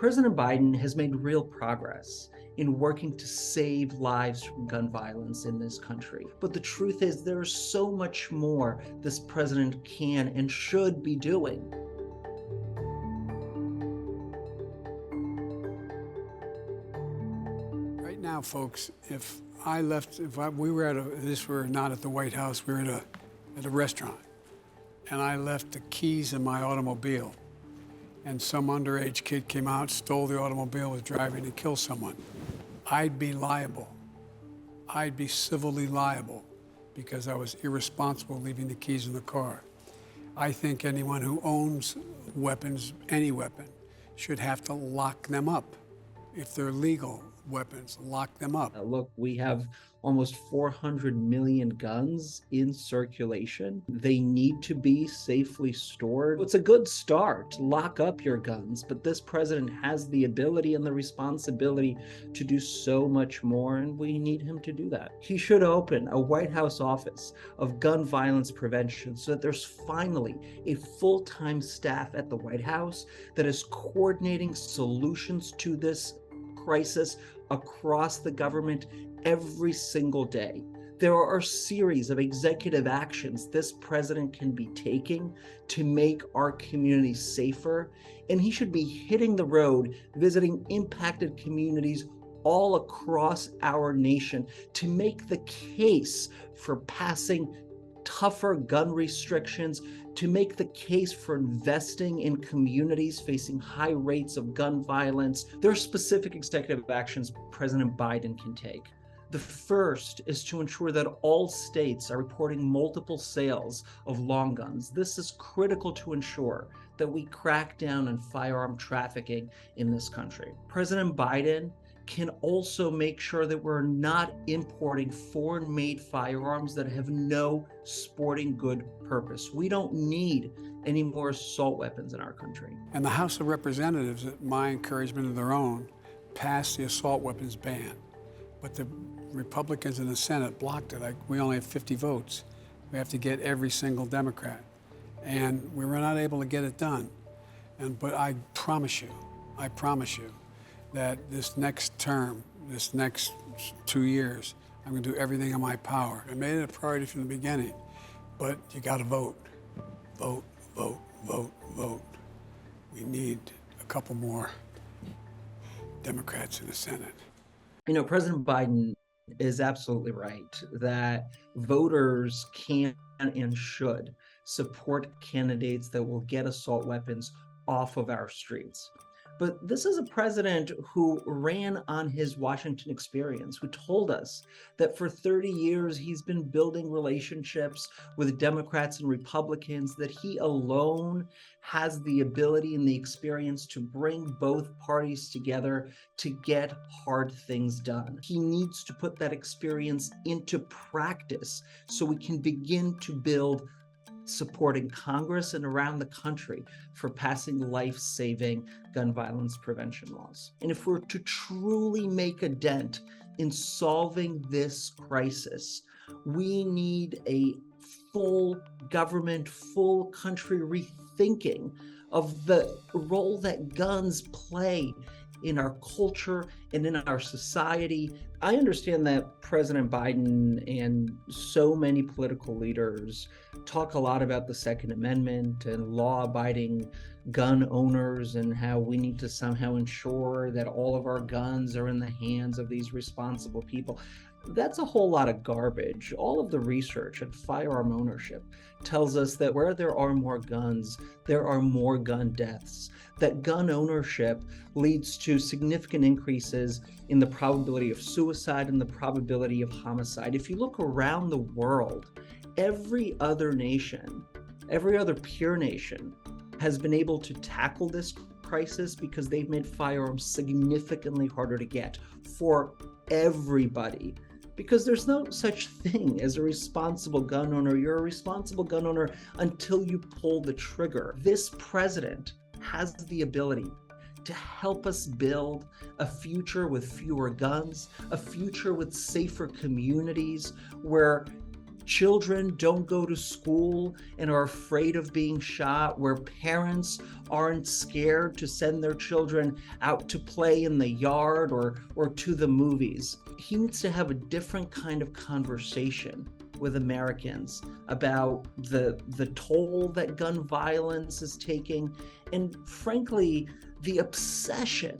President Biden has made real progress in working to save lives from gun violence in this country. But the truth is, there is so much more this president can and should be doing. Right now, folks, if we were not at the White House, we were at a restaurant, and I left the keys in my automobile, and some underage kid came out, stole the automobile, was driving to kill someone, I'd be liable. I'd be civilly liable because I was irresponsible leaving the keys in the car. I think anyone who owns weapons, any weapon, should have to lock them up. If they're legal weapons, lock them up. Look, we have almost 400 million guns in circulation. They need to be safely stored. It's a good start. Lock up your guns, but this president has the ability and the responsibility to do so much more, and we need him to do that. He should open a White House office of gun violence prevention so that there's finally a full-time staff at the White House that is coordinating solutions to this crisis across the government every single day. There are a series of executive actions this president can be taking to make our communities safer, and he should be hitting the road, visiting impacted communities all across our nation to make the case for passing tougher gun restrictions, to make the case for investing in communities facing high rates of gun violence. There are specific executive actions President Biden can take. The first is to ensure that all states are reporting multiple sales of long guns. This is critical to ensure that we crack down on firearm trafficking in this country. President Biden can also make sure that we're not importing foreign-made firearms that have no sporting good purpose. We don't need any more assault weapons in our country. And the House of Representatives, at my encouragement of their own, passed the assault weapons ban. But the Republicans in the Senate blocked it. We only have 50 votes. We have to get every single Democrat. And we were not able to get it done. But I promise you, that this next term, this next 2 years, I'm going to do everything in my power. I made it a priority from the beginning, but you got to vote. Vote, vote, vote, vote. We need a couple more Democrats in the Senate. You know, President Biden is absolutely right that voters can and should support candidates that will get assault weapons off of our streets. But this is a president who ran on his Washington experience, who told us that for 30 years he's been building relationships with Democrats and Republicans, that he alone has the ability and the experience to bring both parties together to get hard things done. He needs to put that experience into practice so we can begin to build support in Congress and around the country for passing life-saving gun violence prevention laws. And if we're to truly make a dent in solving this crisis, we need a full government, full country rethinking of the role that guns play in our culture and in our society. I understand that President Biden and so many political leaders talk a lot about the Second Amendment and law-abiding gun owners and how we need to somehow ensure that all of our guns are in the hands of these responsible people. That's a whole lot of garbage. All of the research on firearm ownership tells us that where there are more guns, there are more gun deaths. That gun ownership leads to significant increases in the probability of suicide and the probability of homicide. If you look around the world, every other nation, every other peer nation has been able to tackle this crisis because they've made firearms significantly harder to get for everybody. Because there's no such thing as a responsible gun owner. You're a responsible gun owner until you pull the trigger. This president has the ability to help us build a future with fewer guns, a future with safer communities where children don't go to school and are afraid of being shot, where parents aren't scared to send their children out to play in the yard or to the movies. He needs to have a different kind of conversation with Americans about the toll that gun violence is taking, and frankly, the obsession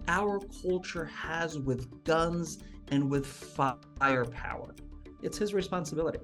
our culture has with guns and with firepower. It's his responsibility.